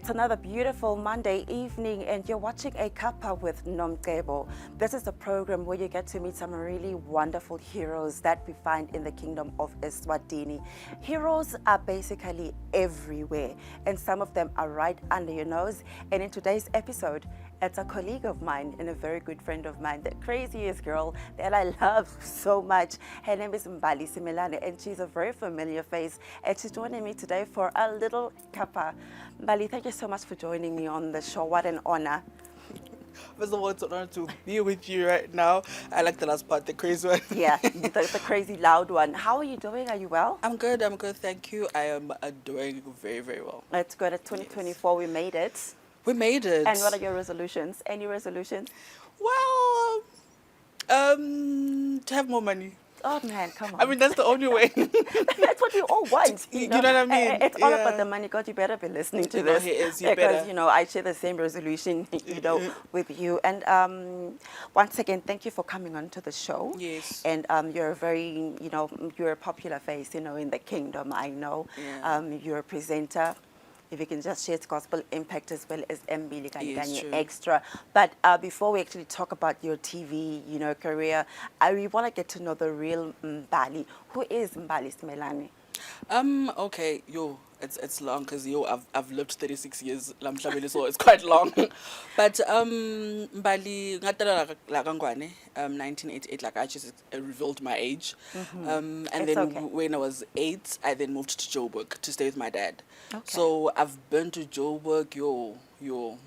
It's another beautiful Monday evening and you're watching a Cuppa with Nomcebo. This is a program where you get to meet some really wonderful heroes that we find in the kingdom of Eswatini. Heroes are basically everywhere and some of them are right under your nose. And in today's episode, it's a colleague of mine and a very good friend of mine, the craziest girl that I love so much. Her name is Mbali and she's a very familiar face. And she's joining me today for a little Cuppa. Mbali, thank you so much for joining me on the show. What an honor. First of all, it's an honor to be with you right now. I like the last part, the crazy one. Yeah, the crazy loud one. How are you doing? Are you well? I'm good, thank you. I am doing very, very well. It's good. At 2024, we made it. We made it. And what are your resolutions? Any resolutions? Well, to have more money. Oh man, come on. I mean, that's the only way. That's what we all want. You know what I mean? It's all about the money. God, you better be listening to this. He is. You because, better. you know, I share the same resolution, with you. And once again, thank you for coming on to the show. Yes. And you're a very, you're a popular face, in the kingdom, I know. Yeah. You're a presenter. If you can just share its gospel impact as well as Mbali Yes, extra. But before we actually talk about your TV, career, I really want to get to know the real Mbali. Who is Mbali Simelane? Okay, it's long because I've lived 36 years, so it's quite long. But Mbali ngatala la kangwane 1988, like I just revealed my age. And It's then okay. when I was 8, I then moved to Joburg to stay with my dad. Okay. So I've been to Joburg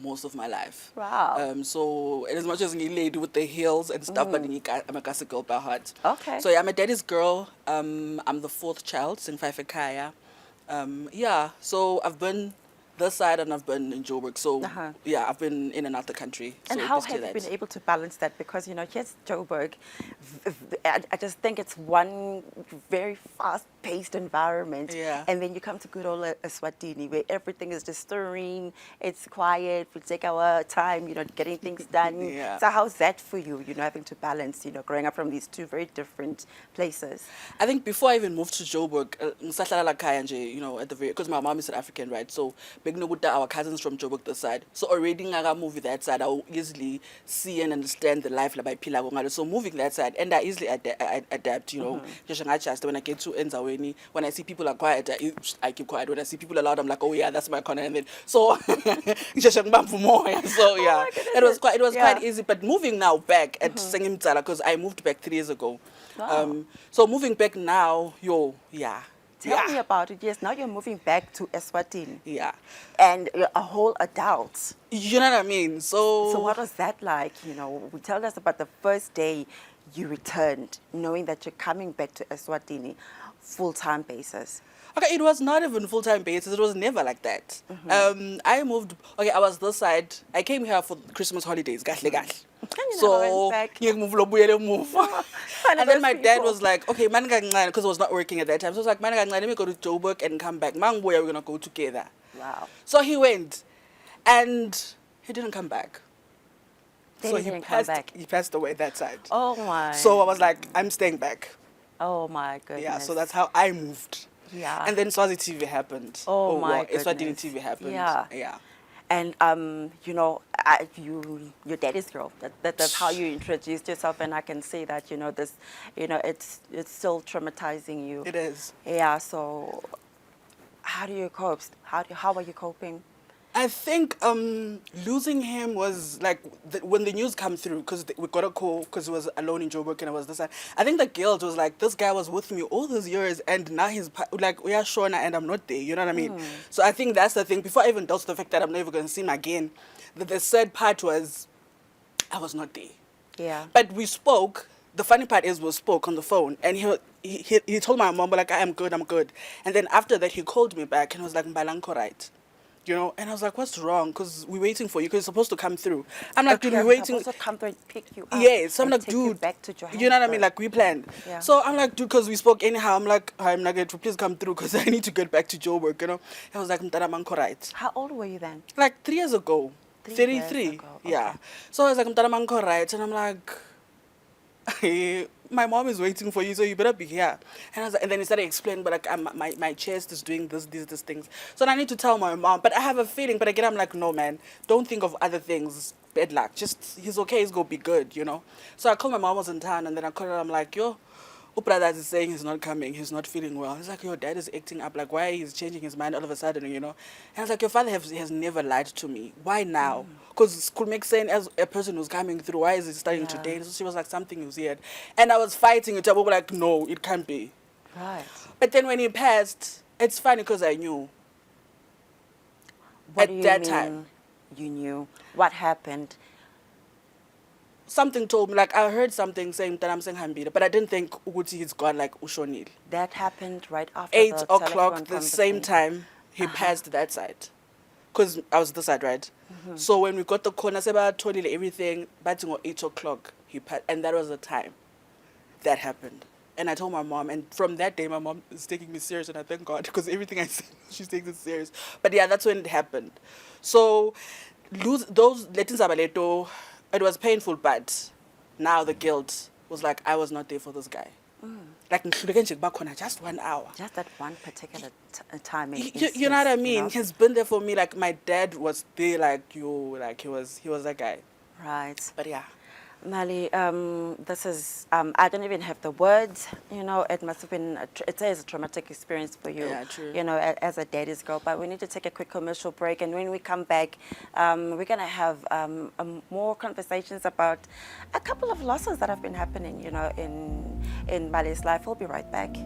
most of my life. Wow. So and as much as I lady with the hills and stuff, but I'm a Kasi girl by heart. Okay. So yeah, I'm a daddy's girl. I'm the 4th child, in Kaya. So I've been this side and I've been in Joburg. So yeah, I've been in and out the country. And so how have you been able to balance that? Because, here's Joburg. I just think it's one very fast-paced environment. Yeah. And then you come to good old Eswatini, where everything is just serene, it's quiet, we take our time, getting things done. Yeah. So how's that for you, having to balance, growing up from these two very different places? I think before I even moved to Joburg, at the very, because my mom is South African, right? So our cousins from Joburg this side. So already ngaga movie that side, I will easily see and understand the life like by So moving that side, and I easily adapt, Just when I get to Enzaweni, when I see people are quiet, I keep quiet. When I see people are loud, I'm like, oh yeah, that's my corner. And then so so yeah, it was quite easy. But moving now back at Sengimtsala, because I moved back 3 years ago. Wow. So moving back now, Tell me about it. Yes, now you're moving back to Eswatini. Yeah. And you're a whole adult. You know what I mean? So what was that like? Tell us about the first day you returned, knowing that you're coming back to Eswatini full-time basis. Okay, it was not even full-time basis. It was never like that. I moved. Okay, I was this side. I came here for Christmas holidays. So move. And then my dad was like, okay, because I was not working at that time. So I was like, let me go to Joburg and come back. We're gonna go together. Wow. So he went, and he didn't come back. Then he didn't come back. He passed away that side. Oh my. So I was like, I'm staying back. Oh my goodness. Yeah. So that's how I moved. Yeah. And then Swazi TV happened. Oh my goodness. Eswatini TV happened. Yeah. Yeah. And your daddy's girl. That's how you introduced yourself, and I can say that this, it's still traumatizing you. It is. Yeah. So, how do you cope? How are you coping? I think losing him was like when the news come through, because we got a call because he was alone in Joburg and I was this side. I think the guilt was like, this guy was with me all those years and now he's like, we are Shona and I'm not there. You know what I mean? So I think that's the thing. Before I even dealt with the fact that I'm never going to see him again, the sad part was I was not there. Yeah. But we spoke. The funny part is we spoke on the phone and he told my mom, like, I'm good. And then after that, he called me back and was like, Mbalanko, right? And I was like, what's wrong? Because we're waiting for you, because you're supposed to come through. I'm like, dude, we're waiting. Supposed to come through and pick you up. Yes, so I'm like, take you dude, back to Johannesburg. you know what I mean? Like, we planned. Yeah. So I'm like, dude, because we spoke anyhow. I'm like, I'm not going to please come through because I need to get back to Joburg, I was like, Mtaramanko, right? How old were you then? Like 3 years ago. 3 33. years ago. Yeah. Okay. So I was like, Mtaramanko, right? And I'm like, my mom is waiting for you, so you better be here. And I was like, and then he started explaining, but like my chest is doing these things. So then I need to tell my mom, but I have a feeling. But again, I'm like, no, man, don't think of other things. Bad luck. Just he's okay. He's gonna be good, you know. So I called my mom was in town, and then I called her. I'm like, yo. Brother is saying he's not coming, he's not feeling well. He's like, your dad is acting up, like why he's changing his mind all of a sudden, you know? And I was like, your father has never lied to me. Why now? Because it could make sense as a person who's coming through, why is he starting today? So she was like, something was weird. And I was fighting it, I was like, no, it can't be. Right. But then when he passed, it's funny because I knew. What at do you that mean time. You knew? What happened? Something told me, like I heard something saying that I'm saying Hambida, but I didn't think Uguti he's gone like Ushonil. That happened right after 8 the telephone o'clock, the same conversation. time, he passed that side. Because I was this side, right? So when we got the corner, about 20, everything, but 8 o'clock, he passed. And that was the time that happened. And I told my mom, and from that day, my mom is taking me serious, and I thank God, because everything I say, she's taking it serious. But yeah, that's when it happened. So, those Letins Abaleto, it was painful, but now the guilt was like, I was not there for this guy. Like, just 1 hour. Just that one particular timing. You know what I mean? You know? He's been there for me. Like, my dad was there, like, he was that guy. Right. But yeah. Mbali, this is, I don't even have the words, you know, it must have been, it is a traumatic experience for you, Yeah, true. you know, as a daddy's girl, but we need to take a quick commercial break, and when we come back, we're going to have more conversations about a couple of losses that have been happening, you know, in Mbali's life. We'll be right back.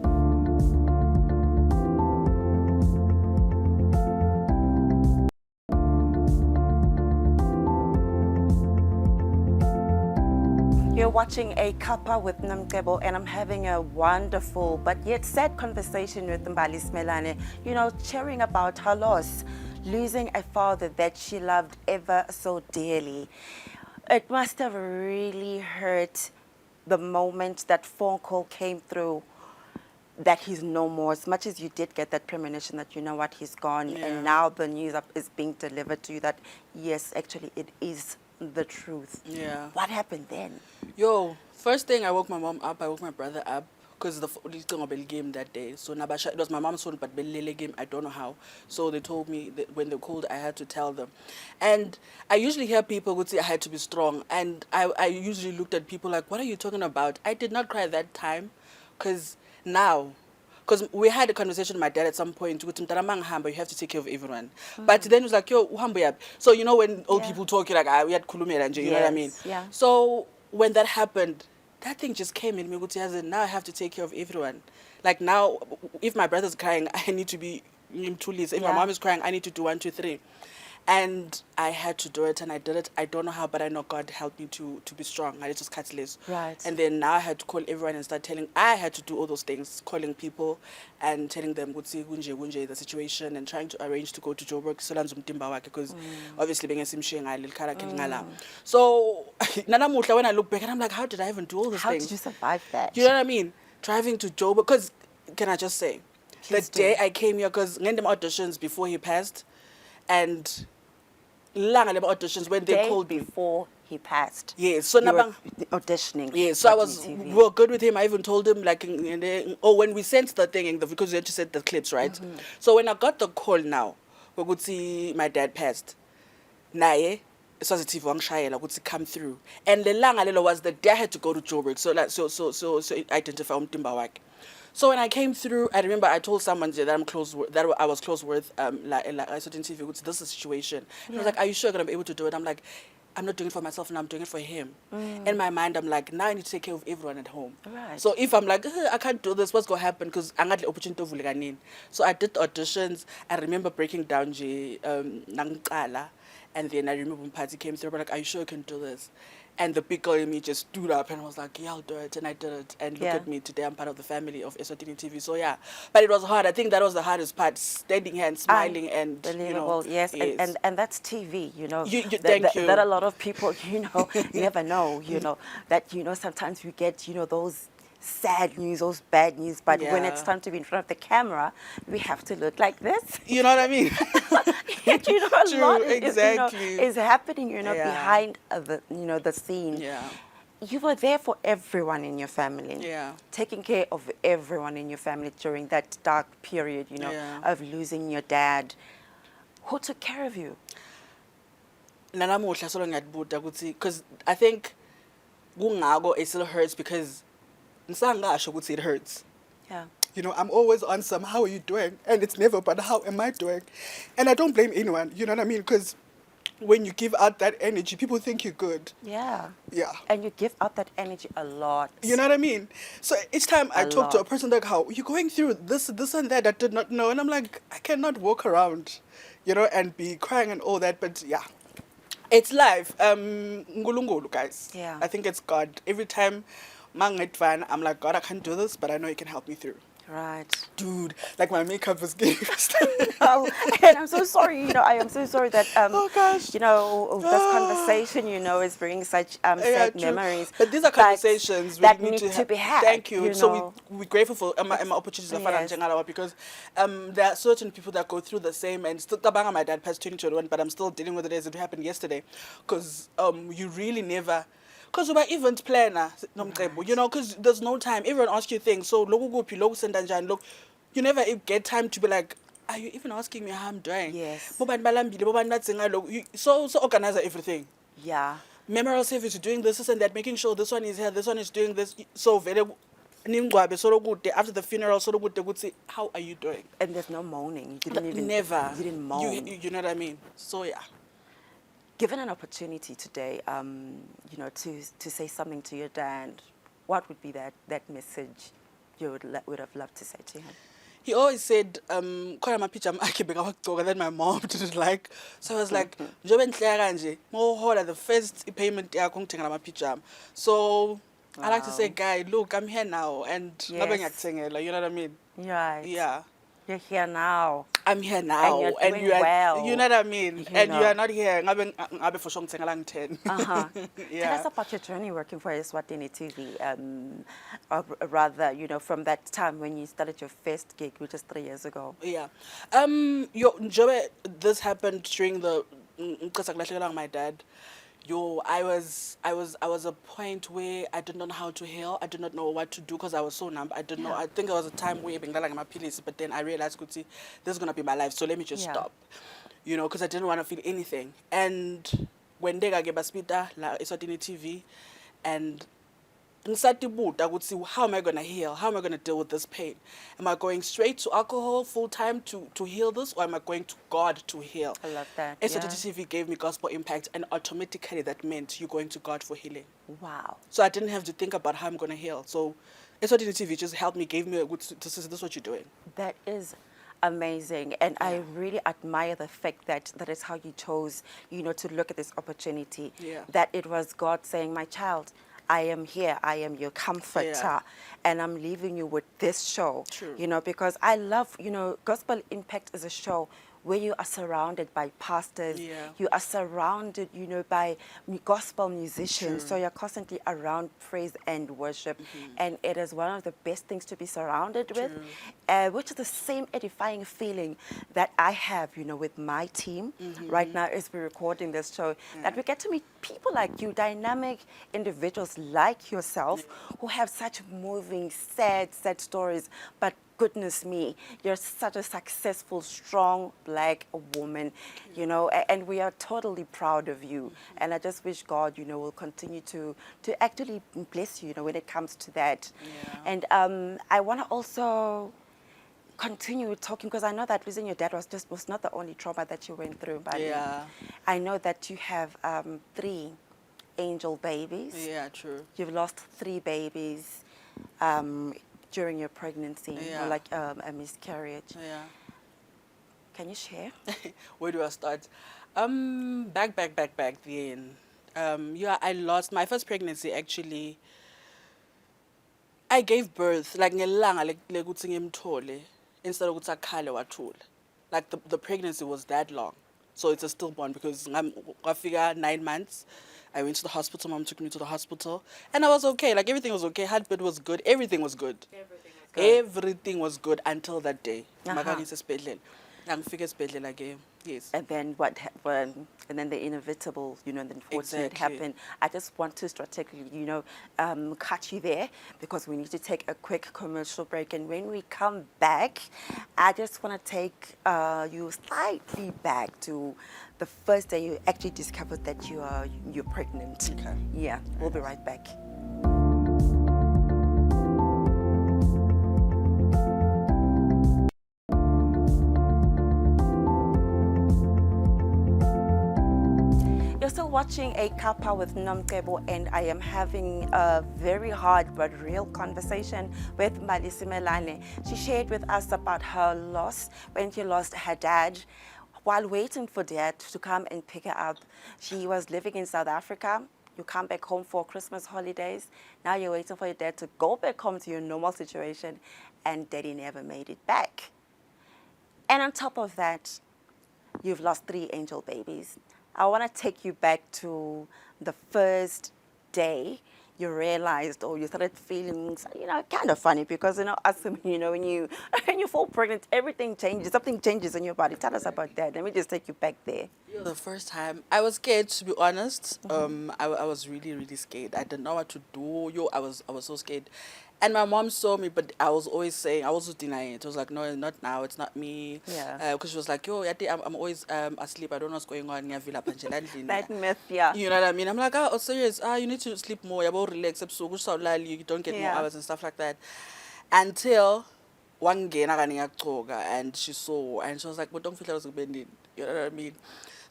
You're watching a Cuppa with Nomcebo, and I'm having a wonderful but yet sad conversation with Mbali Smelane, you know, sharing about her loss, losing a father that she loved ever so dearly. It must have really hurt the moment that phone call came through that he's no more, as much as you did get that premonition that, you know what, he's gone, and now the news is being delivered to you that, yes, actually it is the truth. Yeah. What happened then? Yo, first thing, I woke my mom up, I woke my brother up, because the game that day. So it was my mom's phone, but Belele game, I don't know how. So they told me that when they called, I had to tell them. And I usually hear people would say I had to be strong. And I usually looked at people like, what are you talking about? I did not cry that time, because now, because we had a conversation with my dad at some point, with him, you have to take care of everyone. But then he was like, yo, uhambo yap. So, you know, when old people talk, you're like, we had kulumela, you know what I mean? Yeah. So when that happened, that thing just came in me. Now I have to take care of everyone. Like now, if my brother's crying, I need to be if my mom is crying, I need to do 1, 2, 3. And I had to do it, and I did it. I don't know how, but I know God helped me to be strong. I just cut less. Right. And then now I had to call everyone and start telling. I had to do all those things, calling people and telling them the situation, and trying to arrange to go to Joburg because obviously being a So nanamuhla, when I look back, and I'm like, how did I even do all these How things? did you survive that? You know what I mean? Driving to Joburg, because can I just say, Please the day I came here, because them auditions before he passed, and auditions when they called me before he passed. Yes, so you were auditioning. yes, so I for was TV. we were good with him. I even told him like when we sent the thing because we had to send the clips, right? So when I got the call now, we could see my dad passed. Naye, it was a TV wangshayela ukuthi come through. And the langa lelo was the day I had to go to Joburg. So identify umtimba wakhe. So when I came through, I remember I told someone that I was close with I certain TV. This is the situation. And I was like, "Are you sure you're gonna be able to do it?" I'm like, "I'm not doing it for myself, and I'm doing it for him." In my mind, I'm like, now I need to take care of everyone at home. Right. So if I'm like, I can't do this, what's gonna happen? Because I got the opportunity of vulikanin. So I did the auditions. I remember breaking down nangqala, and then I remember when Patty came through. But like, "Are you sure you can do this?" And the big girl in me just stood up and was like, "Yeah, I'll do it." And I did it. And look at me today, I'm part of the family of Eswatini TV. So yeah, but it was hard. I think that was the hardest part, standing here and smiling and, Unbelievable, yes. And that's TV, you know. Thank you. That a lot of people, you know, you never know, you know, that, you know, sometimes we get, you know, those sad news, those bad news, but when it's time to be in front of the camera, we have to look like this. You know what I mean? You know, a lot exactly. is happening, you know, behind the, you know, the scene. Yeah. you were there for everyone in your family. Yeah. Taking care of everyone in your family during that dark period, Yeah. of losing your dad. Who took care of you? Nanamuhla solo ngiyatibuta ukuthi because I think kungako it still hurts because ngisangasho ukuthi it hurts. Yeah. You know, I'm always on some, how are you doing? And it's never, but how am I doing? And I don't blame anyone, you know what I mean? Because when you give out that energy, people think you're good. Yeah. Yeah. And you give out that energy a lot. You know what I mean? So each time I talk to a lot. person like, how you're going through this and that, I did not know. And I'm like, I cannot walk around, and be crying and all that. But yeah, it's life. Ngulungulu, guys. Yeah. I think it's God. Every time I'm like, God, I can't do this, but I know you can help me through. Right. Dude, like my makeup was getting Oh, and I'm so sorry, I am so sorry that, oh gosh. this conversation, is bringing such sad true. memories. But these are conversations we that need to be had. Thank you. So know. we're grateful for opportunities Yes. because there are certain people that go through the same, and still tabanga my dad passed 2021, but I'm still dealing with it as it happened yesterday, because you really never. Because we're event planner, Nomcebo, because there's no time. Everyone asks you things. So, look, you never get time to be like, are you even asking me how I'm doing? Yes. So organize everything. Yeah. Memorial service, you're doing this and that, making sure this one is here, this one is doing this. So, very after the funeral, how are you doing? And there's no moaning. You didn't even. Never. You didn't moan. You know what I mean? So, yeah. Given an opportunity today, to say something to your dad, what would be that message you would have loved to say to him? He always said, that my mom didn't like. So I was like, the first payment, so I like to say, guy, look, I'm here now. And Yes. you know what I mean? Right. Yeah. You're here now. I'm here now. And you're doing well. You know what I mean? And you are not here. Ngabe for sure ngithenga 10. Uh-huh. Yeah. Tell us about your journey working for Eswatini TV. Or rather, from that time when you started your first gig, which is 3 years ago. Yeah. This happened during the my dad. I was a point where I didn't know how to heal. I did not know what to do because I was so numb. I didn't know. I think there was a time where but then I realized, this is gonna be my life. So let me just stop. Because I didn't want to feel anything. And when they got baspita la Eswatini TV, and I would see, how am I going to heal? How am I going to deal with this pain? Am I going straight to alcohol full time to heal this, or am I going to God to heal? I love that. SOTT TV gave me gospel impact, and automatically that meant you're going to God for healing. Wow. So I didn't have to think about how I'm going to heal. So SOTT TV just helped me, gave me a good, this is what you're doing. That is amazing, and I really admire the fact that that is how you chose, to look at this opportunity. Yeah. That it was God saying, my child, I am here, I am your comforter, and I'm leaving you with this show. True. Because I love, Gospel Impact is a show where you are surrounded by pastors, you are surrounded, by gospel musicians, so you're constantly around praise and worship, and it is one of the best things to be surrounded with, which is the same edifying feeling that I have, with my team right now as we're recording this show, that we get to meet people like you, dynamic individuals like yourself, who have such moving, sad stories, but goodness me, you're such a successful, strong Black woman, and we are totally proud of you. And I just wish God, will continue to actually bless you, when it comes to that. Yeah. And I want to also continue talking, because I know that losing your dad was not the only trauma that you went through, but Yeah. I know that you have 3 angel babies. Yeah, true. You've lost 3 babies during your pregnancy, or like a miscarriage. Yeah. Can you share? Where do I start? Back then. I lost my first pregnancy. Actually, I gave birth like ngelanga lekuthi ngimthole instead of ukuthi akhale wathula. Like the pregnancy was that long, so it's a stillborn because I figure 9 months. I went to the hospital. Mom took me to the hospital, and I was okay. Like everything was okay. Heartbeat was good. Everything was good. Everything was good until that day. Makangise esibhedlela. Angifike esibhedlela ke Yes. And then what happened, and then the inevitable, the unfortunate Exactly. happened. I just want to strategically, cut you there because we need to take a quick commercial break. And when we come back, I just want to take you slightly back to the first day you actually discovered that you're pregnant. Okay. Yeah, we'll be right back. You're still watching a Cuppa with Nomcebo, and I am having a very hard but real conversation with Mbali. She shared with us about her loss when she lost her dad. While waiting for dad to come and pick her up, she was living in South Africa. You come back home for Christmas holidays. Now you're waiting for your dad to go back home to your normal situation, and daddy never made it back. And on top of that, you've lost 3 angel babies. I want to take you back to the first day you realized or you started feeling, kind of funny because, as when you when you fall pregnant, everything changes. Something changes in your body. Tell us about that. Let me just take you back there. The first time, I was scared, to be honest. I was really, really scared. I didn't know what to do. I was so scared. And my mom saw me, but I was always saying, I was just denying it. I was like, no, not now. It's not me. Yeah. Because she was like, yo, Yati, I'm always asleep. I don't know what's going on. That myth, yeah. You know what I mean? I'm like, oh, serious. You need to sleep more. You relax. You don't get more Yeah. hours and stuff like that. Until one day, and she saw, and she was like, but don't feel like you know what I mean?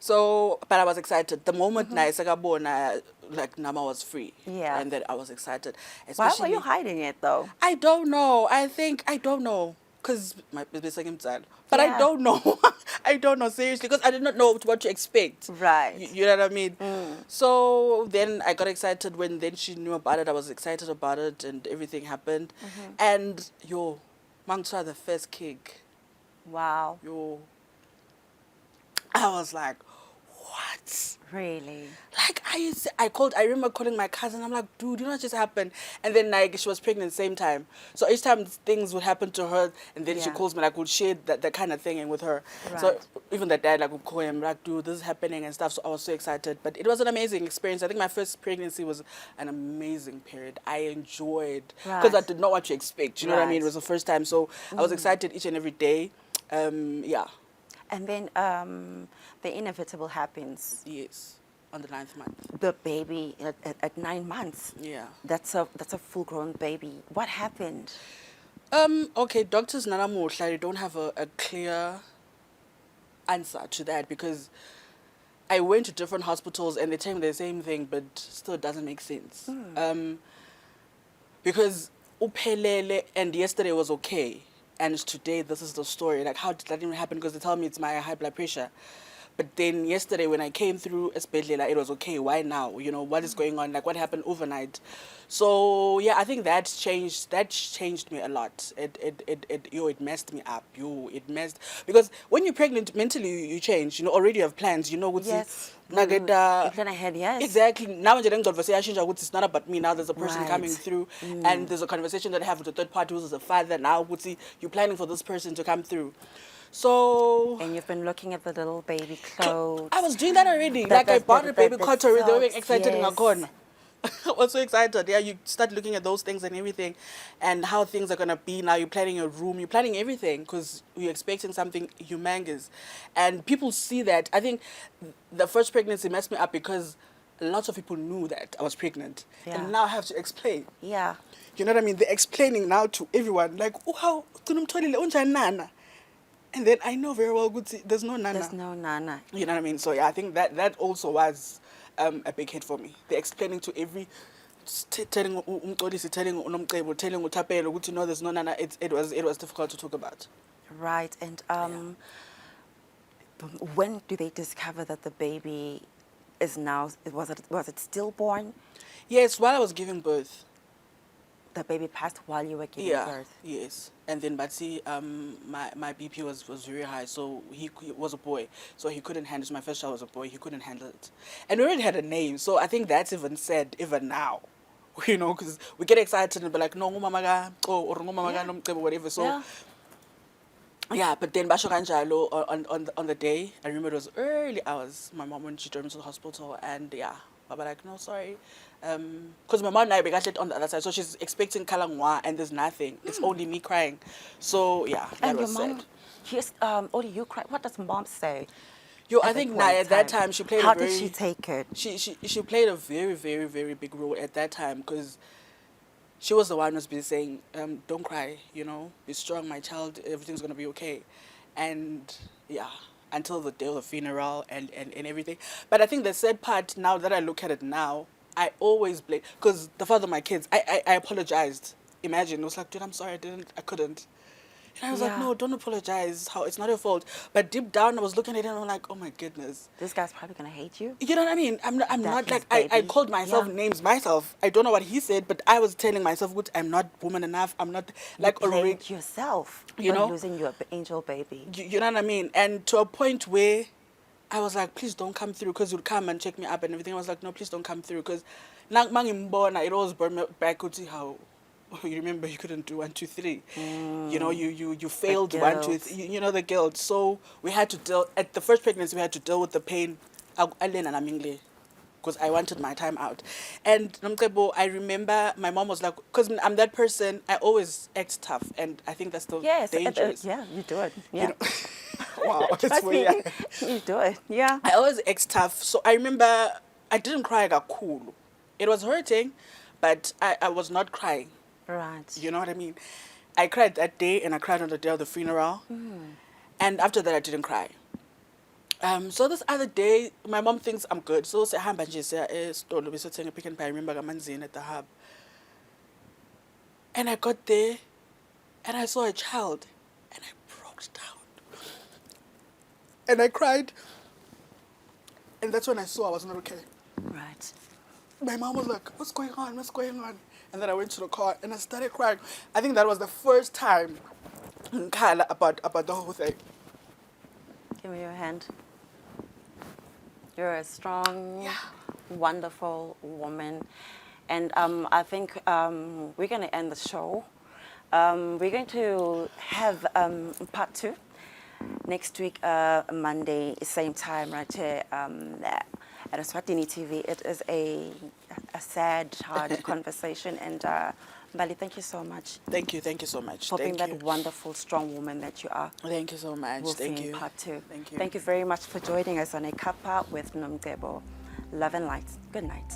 So, but I was excited. The moment I like Nama was free. Yeah. And then I was excited. Why Especially, were you hiding it though? I don't know. I don't know. Because my baby's second child. But I Yeah. don't know. I don't know, seriously. Because I did not know what to expect. Right. You know what I mean? So then I got excited when then she knew about it. I was excited about it and everything happened. And Mangsa, the first kick. Wow. I was like, what? Really? Like, I remember calling my cousin. I'm like, dude, you know what just happened? And then, like, she was pregnant at the same time. So each time things would happen to her, and then she Yeah. calls me, like, we'll share that kind of thing with her. So Right. even the dad, like, would call him, like, dude, this is happening and stuff. So I was so excited. But it was an amazing experience. I think my first pregnancy was an amazing period. I enjoyed, because I Right. did not know what to expect. You know what I mean? Right. It was the first time. So I was excited each and every day. Yeah. And then the inevitable happens. Yes. On the 9th month. The baby at 9 months. Yeah. That's a full-grown baby. What happened? Okay, doctors Nanamuhla, they don't have a clear answer to that because I went to different hospitals and they tell me the same thing, but still it doesn't make sense. Because uphelele and yesterday was okay, and today this is the story. Like, how did that even happen? Because they tell me it's my high blood pressure. But then yesterday when I came through Esbedlela, it was okay. Why now? You know, what is going on? Like, what happened overnight? So, yeah, I think that changed me a lot. It messed me up. Because when you're pregnant, mentally you change. You know, already you have plans. You know, what's Yes. You Nageda. plan ahead, yes. Exactly. Now it's not about me. Now there's a person Right. coming through, and there's a conversation that I have with the third party who's a father. Now, you're planning for this person to come through. So And you've been looking at the little baby clothes. I was doing that already. That- I that- bought that- a baby that cot already. They were socks, excited in yes. a corner. I was so excited. Yeah, you start looking at those things and everything, and how things are gonna be. Now you're planning your room, you're planning everything because you're expecting something humongous, and people see that. I think the first pregnancy messed me up because lots of people knew that I was pregnant, Yeah. and now I have to explain. Yeah. You know what I mean? They're explaining now to everyone, like, oh, how nana. And then I know very well, there's no nana. There's no nana. You know what I mean? So yeah, I think that also was a big hit for me. They're explaining to telling telling Nomcebo, telling Utapelo, you know, there's no nana. It was difficult to talk about. Right. And when do they discover that the baby is now, was it stillborn? Yes, while I was giving birth. The baby passed while you were giving Yeah. birth. Yes. And then Batsi, my BP was very high, so he was a boy, so he couldn't handle it. My first child was a boy, he couldn't handle it. And we already had a name, so I think that's even said even now. You know, because we get excited and be like, no, mama, or no, mama, Yeah. Nomcebo, whatever. So Yeah. Yeah, but then basho kanjalo on the day, I remember it was early hours. My mom when she drove me to the hospital, and yeah, Baba like no sorry, because my mom and I we got it on the other side, so she's expecting kalangwa and there's nothing. It's only me crying, so yeah, that And your was mom, sad. yes, only you cry. What does mom say Yo, at I that think point in at that time? time she played a How did she very take it? she played a very very big role at that time because she was the one who's been saying, don't cry, you know, be strong, my child, everything's gonna be okay. And yeah, until the day of the funeral and everything. But I think the sad part now that I look at it now, I always blame because the father of my kids, I apologized. Imagine, it was like, dude, I'm sorry, I couldn't. And I was like, Yeah. no, don't apologize. How it's not your fault. But deep down, I was looking at it and I'm like, oh my goodness. This guy's probably gonna hate you. You know what I mean? I'm That not his like I baby. called myself Yeah. names myself. I don't know what he said, but I was telling myself, "Good, I'm not woman enough. I'm not You like already." blamed yourself You for know? losing your angel baby. You know what I mean? And to a point where I was like, please don't come through because you'd come and check me up and everything. I was like, no, please don't come through because it always brought me back to how you remember you couldn't do 1, 2, 3. You know, you failed 1, 2, guilt. 3. You know the guilt. So we had to deal at the first pregnancy. We had to deal with the pain. Because I wanted my time out. And Nomcebo, I remember my mom was like, because I'm that person, I always act tough. And I think that's the Yes, dangerous. yeah, you do it. You Yeah. know? Wow, that's Trust me, weird. you do it. Yeah. I always act tough. So I remember I didn't cry cool. It was hurting, but I was not crying. Right. You know what I mean? I cried that day and I cried on the day of the funeral. And after that, I didn't cry. So this other day, my mom thinks I'm good. So sihamba nje siya esitolo besiyothenga Pick n Pay. I remember kaManzini at the hub. And I got there and I saw a child and I broke down. And I cried. And that's when I saw I was not okay. Right. My mom was like, what's going on? What's going on? And then I went to the car and I started crying. I think that was the first time about the whole thing. Give me your hand. You're a strong, Yeah. wonderful woman. And I think we're going to end the show. We're going to have part 2 next week, Monday, same time, right here at Eswatini TV. It is a sad, hard conversation. And Mbali, thank you so much Thank you so much. for being Thank that you. wonderful, strong woman that you are. Thank you so much. We'll see Thank you you. in part 2. Thank you. Thank you very much for joining us on a Cuppa with Nomcebo. Love and light. Good night.